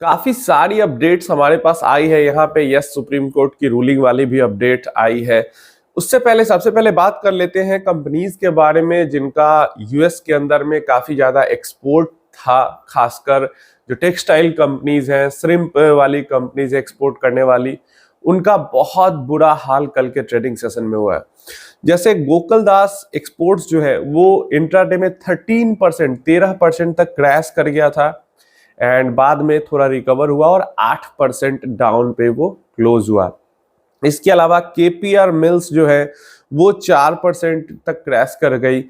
काफी सारी अपडेट्स हमारे पास आई है यहाँ पे। यस, सुप्रीम कोर्ट की रूलिंग वाली भी अपडेट आई है। उससे पहले सबसे पहले बात कर लेते हैं कंपनीज के बारे में जिनका यूएस के अंदर में काफी ज्यादा एक्सपोर्ट था। खासकर जो टेक्सटाइल कंपनीज हैं, श्रिम्प वाली कंपनीज एक्सपोर्ट करने वाली, उनका बहुत बुरा हाल कल के ट्रेडिंग सेशन में हुआ है। जैसे गोकुलदास एक्सपोर्ट्स जो है वो इंट्राडे में 13% तक क्रैश कर गया था एंड बाद में थोड़ा रिकवर हुआ और 8% डाउन पे वो क्लोज हुआ। इसके अलावा केपीआर मिल्स जो है वो 4% तक क्रैश कर गई।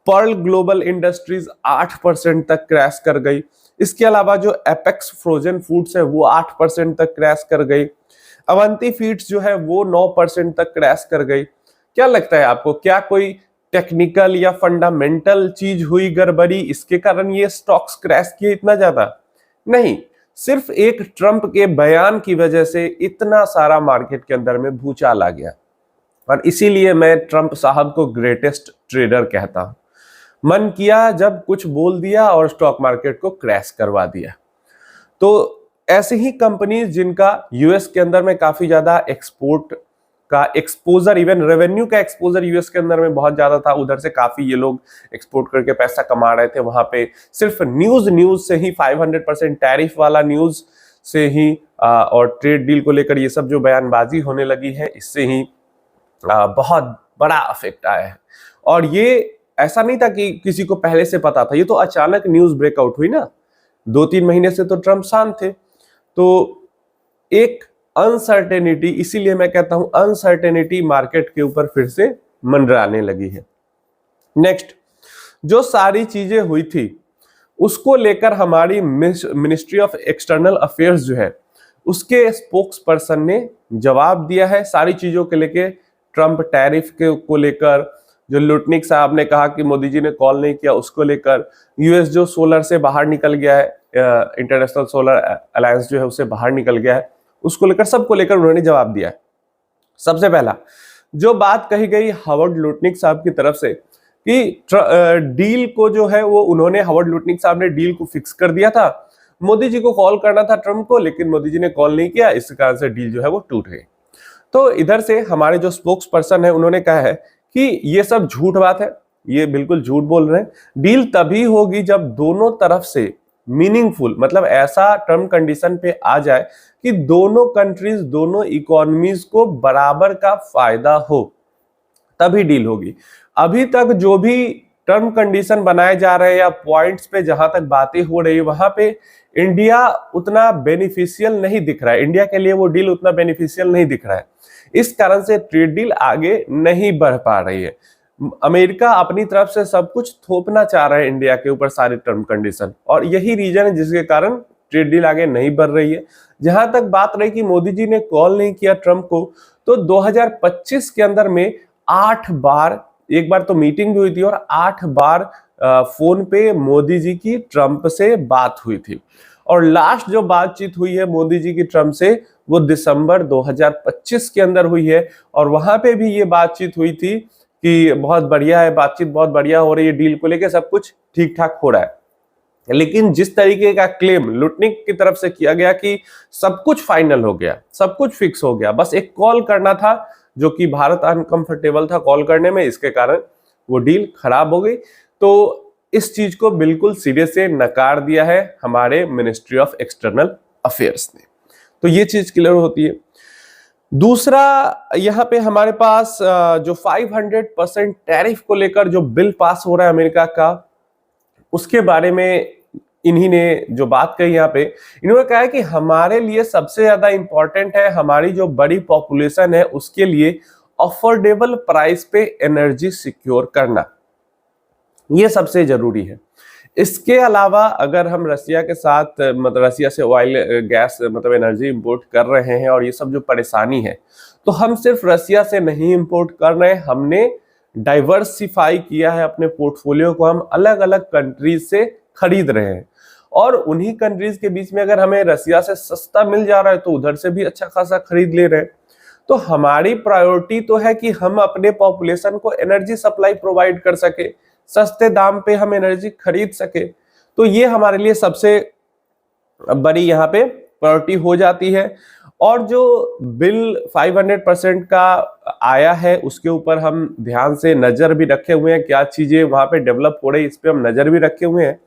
पर्ल ग्लोबल इंडस्ट्रीज 8% तक क्रैश कर गई। इसके अलावा जो एपेक्स फ्रोजन फूड्स है वो 8% तक क्रैश कर गई। अवंती फीड्स जो है वो 9% तक क्रैश कर गई। क्या लगता है आपको, क्या कोई टेक्निकल या फंडामेंटल चीज हुई गड़बड़ी, इसके कारण ये स्टॉक्स क्रैश किए इतना ज्यादा? नहीं, सिर्फ एक ट्रंप के बयान की वजह से इतना सारा मार्केट के अंदर में भूचाल आ गया। और इसीलिए मैं ट्रंप साहब को ग्रेटेस्ट ट्रेडर कहता हूं। मन किया जब कुछ बोल दिया और स्टॉक मार्केट को क्रैश करवा दिया। तो ऐसे ही कंपनीज जिनका यूएस के अंदर में काफी ज्यादा एक्सपोर्ट का एक्सपोजर, इवन रेवेन्यू का एक्सपोजर यूएस के अंदर में बहुत ज्यादा था, उधर से काफी ये लोग एक्सपोर्ट करके पैसा कमा रहे थे। वहां पे सिर्फ न्यूज से ही 500% टैरिफ वाला न्यूज से ही और ट्रेड डील को लेकर ये सब जो बयानबाजी होने लगी है, इससे ही बहुत बड़ा इफेक्ट आया है। और ये ऐसा नहीं था कि किसी को पहले से पता था, ये तो अचानक न्यूज ब्रेकआउट हुई ना। 2-3 महीने से तो ट्रंप शांत थे। तो एक अनसर्टेनिटी, इसीलिए मैं कहता हूं अनसर्टेनिटी मार्केट के ऊपर फिर से मंडराने लगी है। नेक्स्ट, जो सारी चीजें हुई थी उसको लेकर हमारी मिनिस्ट्री ऑफ एक्सटर्नल अफेयर्स जो है उसके स्पोक्स पर्सन ने जवाब दिया है सारी चीजों के लेके। ट्रंप टैरिफ के को लेकर, जो लुटनिक साहब ने कहा कि मोदी जी ने कॉल नहीं किया उसको लेकर, यूएस जो सोलर से बाहर निकल गया है, इंटरनेशनल सोलर अलायंस जो है उससे बाहर निकल गया है, उसको लेकर, सबको लेकर उन्होंने जवाब दिया है। सबसे पहला जो बात कही गई हावर्ड लुटनिक साहब की तरफ से कि डील को जो है वो उन्होंने, हावर्ड लुटनिक साहब ने डील को फिक्स कर दिया था। मोदी जी को कॉल करना था ट्रंप को, लेकिन मोदी जी ने कॉल नहीं किया, इस कारण से डील जो है वो टूट गई। तो इधर से हमारे जो स्पोक्स पर्सन है उन्होंने कहा है कि ये सब झूठ बात है, ये बिल्कुल झूठ बोल रहे हैं। डील तभी होगी जब दोनों तरफ से मीनिंगफुल, मतलब ऐसा टर्म कंडीशन पे आ जाए कि दोनों कंट्रीज, दोनों इकोनॉमीज को बराबर का फायदा हो, तभी डील होगी। अभी तक जो भी टर्म कंडीशन बनाए जा रहे हैं या पॉइंट्स पे जहां तक बातें हो रही है, वहां पे इंडिया उतना बेनिफिशियल नहीं दिख रहा है, इंडिया के लिए वो डील उतना बेनिफिशियल नहीं दिख रहा है। इस कारण से ट्रेड डील आगे नहीं बढ़ पा रही है। अमेरिका अपनी तरफ से सब कुछ थोपना चाह रहा है इंडिया के ऊपर, सारे टर्म कंडीशन, और यही रीजन है जिसके कारण ट्रेड डील आगे नहीं बढ़ रही है। जहां तक बात रही कि मोदी जी ने कॉल नहीं किया ट्रंप को, तो 2025 के अंदर में 8 बार, एक बार तो मीटिंग भी हुई थी और 8 बार फोन पे मोदी जी की ट्रंप से बात हुई थी। और लास्ट जो बातचीत हुई है मोदी जी की ट्रंप से वो दिसंबर 2025 के अंदर हुई है, और वहां पे भी ये बातचीत हुई थी कि बहुत बढ़िया है, बातचीत बहुत बढ़िया हो रही है, डील को लेके सब कुछ ठीक ठाक हो रहा है। लेकिन जिस तरीके का क्लेम लुटनिक की तरफ से किया गया कि सब कुछ फाइनल हो गया, सब कुछ फिक्स हो गया, बस एक कॉल करना था, जो कि भारत अनकंफर्टेबल था कॉल करने में, इसके कारण वो डील खराब हो गई। तो इस चीज को बिल्कुल सिरे से नकार दिया है हमारे मिनिस्ट्री ऑफ एक्सटर्नल अफेयर्स ने। तो ये चीज क्लियर होती है। दूसरा, यहाँ पे हमारे पास जो 500% टैरिफ को लेकर जो बिल पास हो रहा है अमेरिका का, उसके बारे में इन्हीं ने जो बात कही यहाँ पे, इन्होंने कहा है कि हमारे लिए सबसे ज्यादा इंपॉर्टेंट है, हमारी जो बड़ी पॉपुलेशन है उसके लिए अफोर्डेबल प्राइस पे एनर्जी सिक्योर करना, ये सबसे जरूरी है। इसके अलावा अगर हम रसिया के साथ, मतलब रसिया से ऑयल गैस मतलब एनर्जी इंपोर्ट कर रहे हैं और ये सब जो परेशानी है, तो हम सिर्फ रसिया से नहीं इंपोर्ट कर रहे हैं, हमने डाइवर्सिफाई किया है अपने पोर्टफोलियो को, हम अलग अलग कंट्रीज से खरीद रहे हैं। और उन्हीं कंट्रीज के बीच में अगर हमें रसिया से सस्ता मिल जा रहा है तो उधर से भी अच्छा खासा खरीद ले रहे हैं। तो हमारी प्रायोरिटी तो है कि हम अपने पॉपुलेशन को एनर्जी सप्लाई प्रोवाइड कर सके, सस्ते दाम पे हम एनर्जी खरीद सके। तो ये हमारे लिए सबसे बड़ी यहाँ पे प्रायोरिटी हो जाती है। और जो बिल 500% का आया है उसके ऊपर हम ध्यान से नजर भी रखे हुए हैं, क्या चीजें वहां पे डेवलप हो रही है इस पे हम नजर भी रखे हुए हैं।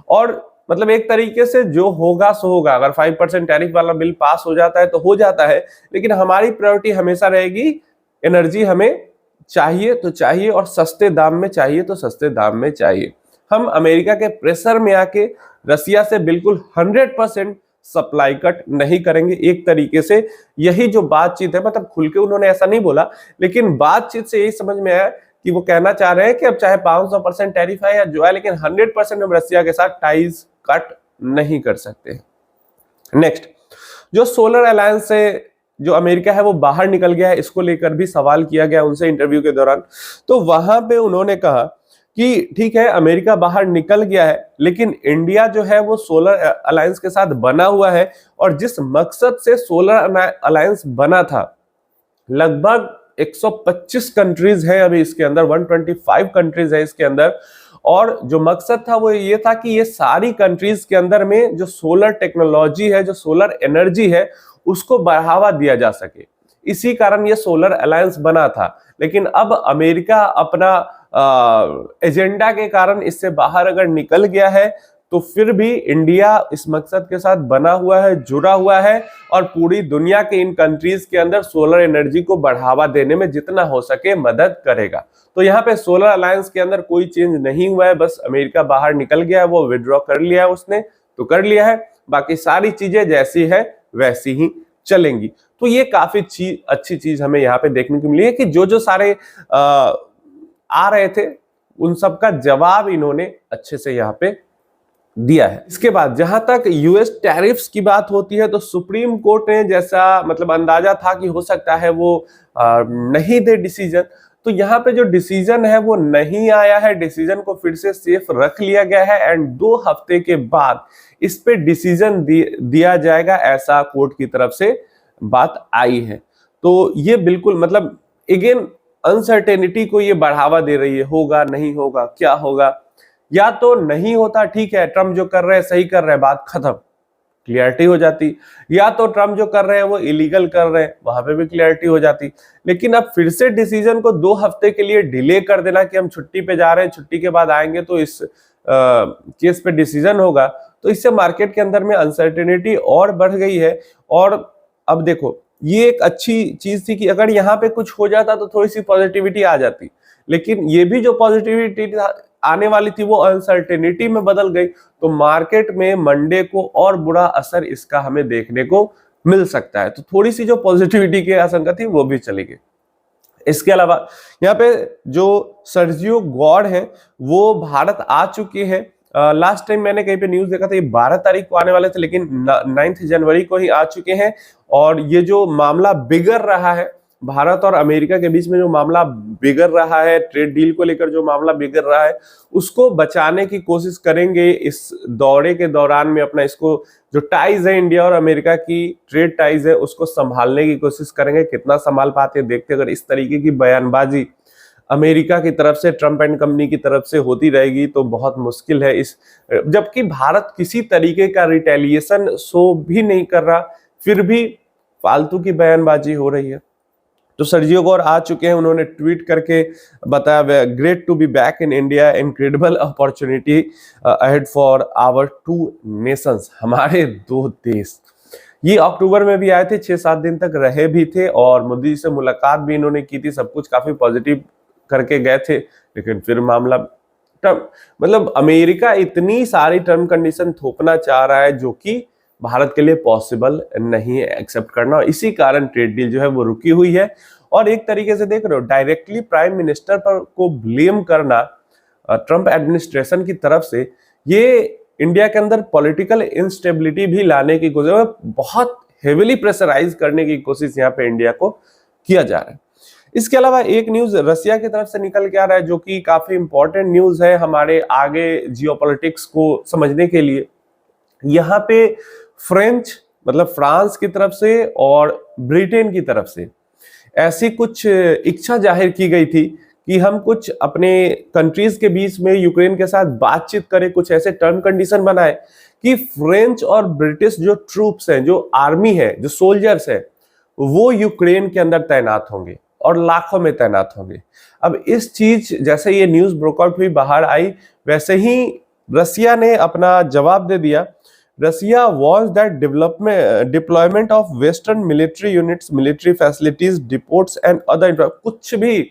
और मतलब एक तरीके से जो होगा सो होगा, अगर 5% टैरिफ वाला बिल पास हो जाता है तो हो जाता है, लेकिन हमारी प्रायोरिटी हमेशा रहेगी एनर्जी हमें चाहिए तो चाहिए, और सस्ते दाम में चाहिए तो सस्ते दाम में चाहिए। हम अमेरिका के प्रेशर में आके रसिया से बिल्कुल 100% सप्लाई कट नहीं करेंगे। एक तरीके से यही जो बातचीत है, मतलब खुल के उन्होंने ऐसा नहीं बोला, लेकिन बातचीत से यही समझ में आया कि वो कहना चाह रहे हैं कि अब चाहे 500% टैरिफ है या जो है, लेकिन 100% हम रसिया के साथ टाइज कट नहीं कर सकते। नेक्स्ट, जो सोलर अलायंस से जो अमेरिका है वो बाहर निकल गया है, इसको लेकर भी सवाल किया गया उनसे इंटरव्यू के दौरान। तो वहां पे उन्होंने कहा कि ठीक है अमेरिका बाहर निकल गया है, लेकिन इंडिया जो है वो सोलर अलायंस के साथ बना हुआ है, और जिस मकसद से सोलर अलायंस बना था, लगभग 125 कंट्रीज है अभी इसके अंदर, 125 कंट्रीज है इसके अंदर। और जो मकसद था वो ये था कि ये सारी कंट्रीज के अंदर में जो सोलर टेक्नोलॉजी है, जो सोलर एनर्जी है, उसको बढ़ावा दिया जा सके। इसी कारण ये सोलर अलायंस बना था। लेकिन अब अमेरिका अपना एजेंडा के कारण इससे बाहर अगर निकल गया है, तो फिर भी इंडिया इस मकसद के साथ बना हुआ है, जुड़ा हुआ है, और पूरी दुनिया के इन कंट्रीज के अंदर सोलर एनर्जी को बढ़ावा देने में जितना हो सके मदद करेगा। तो यहाँ पे सोलर अलायंस के अंदर कोई चेंज नहीं हुआ है, बस अमेरिका बाहर निकल गया है, वो विड्रॉ कर लिया है उसने, तो कर लिया है, बाकी सारी चीजें जैसी है वैसी ही चलेंगी। तो ये काफी अच्छी चीज हमें यहाँ पे देखने को मिली है कि जो जो सारे आ रहे थे उन सब का जवाब इन्होंने अच्छे से यहाँ पे दिया है। इसके बाद जहां तक यूएस टैरिफ्स की बात होती है, तो सुप्रीम कोर्ट ने जैसा मतलब अंदाजा था कि हो सकता है वो नहीं दे डिसीजन, तो यहाँ पे जो डिसीजन है वो नहीं आया है। डिसीजन को फिर से सेफ रख लिया गया है, एंड 2 हफ्ते के बाद इस पे डिसीजन दिया जाएगा, ऐसा कोर्ट की तरफ से बात आई है। तो ये बिल्कुल मतलब अगेन अनसर्टेनिटी को ये बढ़ावा दे रही है, होगा नहीं होगा क्या होगा। या तो नहीं होता, ठीक है ट्रम्प जो कर रहे हैं सही कर रहे हैं, बात खत्म, क्लियरिटी हो जाती। या तो ट्रम्प जो कर रहे हैं वो इलीगल कर रहे हैं, वहां पे भी क्लियरिटी हो जाती। लेकिन अब फिर से डिसीजन को 2 हफ्ते के लिए डिले कर देना कि हम छुट्टी पे जा रहे हैं, छुट्टी के बाद आएंगे तो इस केस पे डिसीजन होगा, तो इससे मार्केट के अंदर में अनसर्टेनिटी और बढ़ गई है। और अब देखो ये एक अच्छी चीज थी कि अगर यहाँ पे कुछ हो जाता तो थोड़ी सी पॉजिटिविटी आ जाती, लेकिन ये भी जो पॉजिटिविटी आने वाली थी वो अनसर्टेनिटी में बदल गई। तो मार्केट में मंडे को और बुरा असर इसका हमें देखने को मिल सकता है। तो थोड़ी सी जो पॉजिटिविटी की आशंका थी वो भी चली गई। इसके अलावा यहाँ पे जो सर्जियो गॉड है वो भारत आ चुके हैं। लास्ट टाइम मैंने कहीं पे न्यूज देखा था ये 12 तारीख को आने वाले थे, लेकिन 9 जनवरी को ही आ चुके हैं। और ये जो मामला बिगड़ रहा है, भारत और अमेरिका के बीच में जो मामला बिगड़ रहा है, ट्रेड डील को लेकर जो मामला बिगड़ रहा है, उसको बचाने की कोशिश करेंगे इस दौरे के दौरान में। अपना इसको जो टाइज है इंडिया और अमेरिका की ट्रेड टाइज है उसको संभालने की कोशिश करेंगे। कितना संभाल पाते हैं देखते। अगर इस तरीके की बयानबाजी अमेरिका की तरफ से, ट्रम्प एंड कंपनी की तरफ से होती रहेगी तो बहुत मुश्किल है। इस जबकि भारत किसी तरीके का रिटेलिएशन शो भी नहीं कर रहा, फिर भी फालतू की बयानबाजी हो रही है। तो सर्जियो गौर आ चुके हैं, उन्होंने ट्वीट करके बताया great to be back in India, incredible opportunity ahead for our 2 nations, हमारे 2 देश। ये अक्टूबर में भी आए थे, 6-7 दिन तक रहे भी थे, और मोदी से मुलाकात भी इन्होंने की थी, सब कुछ काफी पॉजिटिव करके गए थे। लेकिन फिर मामला मतलब अमेरिका इतनी सारी टर्म कंडीशन थोपना चाह रहा है जो कि भारत के लिए पॉसिबल नहीं है एक्सेप्ट करना, इसी कारण ट्रेड डील जो है वो रुकी हुई है। और एक तरीके से देख रहे हो डायरेक्टली प्राइम मिनिस्टर पर को ब्लेम करना ट्रम्प एडमिनिस्ट्रेशन की तरफ से, ये इंडिया के अंदर पॉलिटिकल इंस्टेबिलिटी भी लाने की कोशिश, बहुत हेविली प्रेशराइज करने की कोशिश यहाँ पे इंडिया को किया जा रहा है। इसके अलावा एक न्यूज रसिया की तरफ से निकल के आ रहा है जो कि काफी इंपॉर्टेंट न्यूज है हमारे आगे जियोपॉलिटिक्स को समझने के लिए। यहाँ पे फ्रेंच मतलब फ्रांस की तरफ से और ब्रिटेन की तरफ से ऐसी कुछ इच्छा जाहिर की गई थी कि हम कुछ अपने कंट्रीज के बीच में यूक्रेन के साथ बातचीत करें, कुछ ऐसे टर्म कंडीशन बनाए कि फ्रेंच और ब्रिटिश जो ट्रूप्स हैं, जो आर्मी है, जो सोल्जर्स है, वो यूक्रेन के अंदर तैनात होंगे और लाखों में तैनात होंगे। अब इस चीज, जैसे ये न्यूज ब्रोकआउट हुई, बाहर आई, वैसे ही रसिया ने अपना जवाब दे दिया। Russia wants that deployment of western military units, military facilities, depots and other, कुछ भी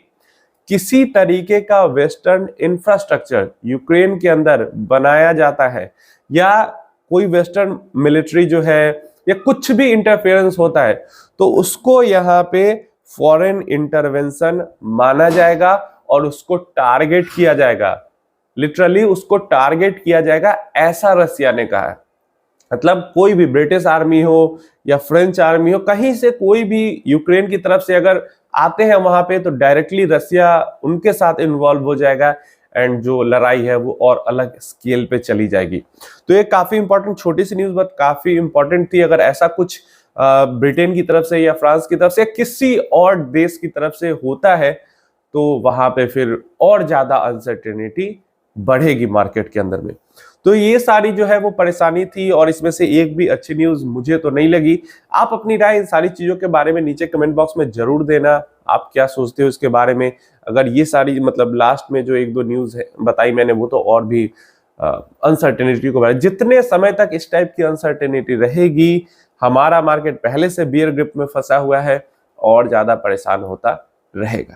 किसी तरीके का वेस्टर्न इंफ्रास्ट्रक्चर यूक्रेन के अंदर बनाया जाता है या कोई वेस्टर्न मिलिट्री जो है या कुछ भी इंटरफेरेंस होता है, तो उसको यहाँ पे फॉरेन इंटरवेंशन माना जाएगा और उसको टारगेट किया जाएगा। लिटरली उसको टारगेट किया जाएगा, ऐसा रसिया ने कहा है। मतलब कोई भी ब्रिटिश आर्मी हो या फ्रेंच आर्मी हो, कहीं से कोई भी यूक्रेन की तरफ से अगर आते हैं वहां पे, तो डायरेक्टली रसिया उनके साथ इन्वॉल्व हो जाएगा एंड जो लड़ाई है वो और अलग स्केल पे चली जाएगी। तो ये काफी इंपॉर्टेंट, छोटी सी न्यूज बट काफी इंपॉर्टेंट थी। अगर ऐसा कुछ ब्रिटेन की तरफ से या फ्रांस की तरफ से या किसी और देश की तरफ से होता है, तो वहां पे फिर और ज्यादा अनसर्टेनिटी बढ़ेगी मार्केट के अंदर में। तो ये सारी जो है वो परेशानी थी और इसमें से एक भी अच्छी न्यूज मुझे तो नहीं लगी। आप अपनी राय इन सारी चीजों के बारे में नीचे कमेंट बॉक्स में जरूर देना। आप क्या सोचते हो इसके बारे में? अगर ये सारी मतलब लास्ट में जो एक दो न्यूज है बताई मैंने, वो तो और भी अनसर्टेनिटी को बढ़ा। जितने समय तक इस टाइप की अनसर्टेनिटी रहेगी, हमारा मार्केट पहले से बियर ग्रिप में फंसा हुआ है और ज्यादा परेशान होता रहेगा।